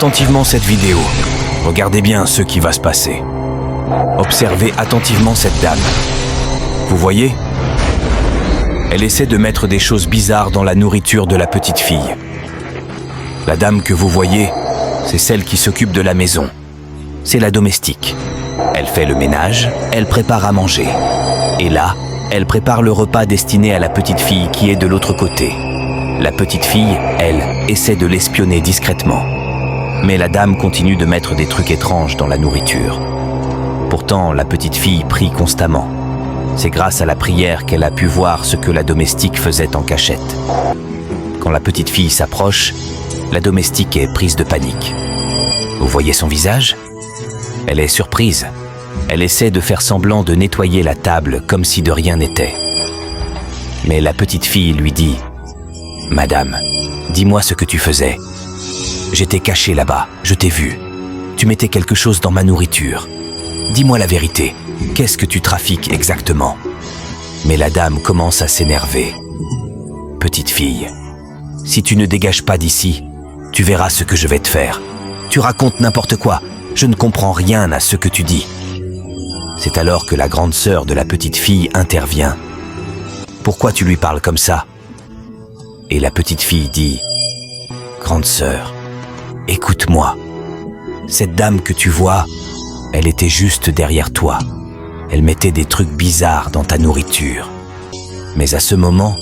attentivement cette vidéo. Regardez bien ce qui va se passer. Observez attentivement cette dame. Vous voyez? Elle essaie de mettre des choses bizarres dans la nourriture de la petite fille. La dame que vous voyez, c'est celle qui s'occupe de la maison. C'est la domestique. Elle fait le ménage, elle prépare à manger. Et là, elle prépare le repas destiné à la petite fille qui est de l'autre côté. La petite fille, elle, essaie de l'espionner discrètement. Mais la dame continue de mettre des trucs étranges dans la nourriture. Pourtant, la petite fille prie constamment. C'est grâce à la prière qu'elle a pu voir ce que la domestique faisait en cachette. Quand la petite fille s'approche, la domestique est prise de panique. Vous voyez son visage? Elle est surprise. Elle essaie de faire semblant de nettoyer la table comme si de rien n'était. Mais la petite fille lui dit « Madame, dis-moi ce que tu faisais. J'étais caché là-bas, je t'ai vu. Tu mettais quelque chose dans ma nourriture. Dis-moi la vérité, qu'est-ce que tu trafiques exactement ?» Mais la dame commence à s'énerver. « Petite fille, si tu ne dégages pas d'ici, tu verras ce que je vais te faire. Tu racontes n'importe quoi, je ne comprends rien à ce que tu dis. » C'est alors que la grande sœur de la petite fille intervient. « Pourquoi tu lui parles comme ça ?» Et la petite fille dit « Grande sœur, écoute-moi. Cette dame que tu vois, elle était juste derrière toi. Elle mettait des trucs bizarres dans ta nourriture. » Mais à ce moment,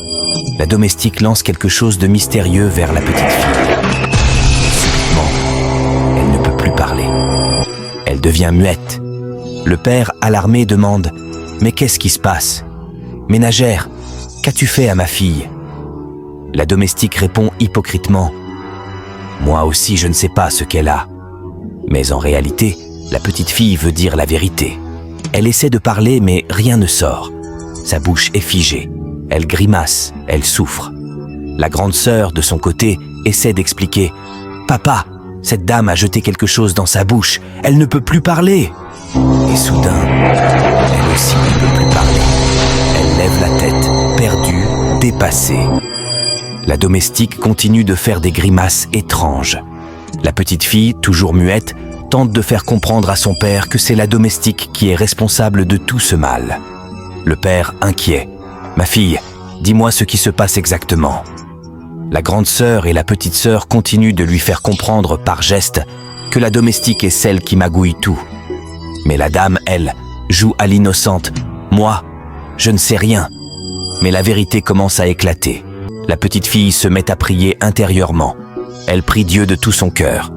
la domestique lance quelque chose de mystérieux vers la petite fille. Subitement, elle ne peut plus parler. Elle devient muette. Le père, alarmé, demande « Mais qu'est-ce qui se passe? Ménagère, qu'as-tu fait à ma fille ?» La domestique répond hypocritement « Moi aussi, je ne sais pas ce qu'elle a. » Mais en réalité, la petite fille veut dire la vérité. Elle essaie de parler, mais rien ne sort. Sa bouche est figée. Elle grimace, elle souffre. La grande sœur, de son côté, essaie d'expliquer « Papa, cette dame a jeté quelque chose dans sa bouche. Elle ne peut plus parler. » Et soudain, elle aussi ne peut plus parler. Elle lève la tête, perdue, dépassée. La domestique continue de faire des grimaces étranges. La petite fille, toujours muette, tente de faire comprendre à son père que c'est la domestique qui est responsable de tout ce mal. Le père, inquiet. « Ma fille, dis-moi ce qui se passe exactement. » La grande sœur et la petite sœur continuent de lui faire comprendre par gestes que la domestique est celle qui magouille tout. Mais la dame, elle, joue à l'innocente. « Moi, je ne sais rien. » Mais la vérité commence à éclater. La petite fille se met à prier intérieurement. Elle prie Dieu de tout son cœur.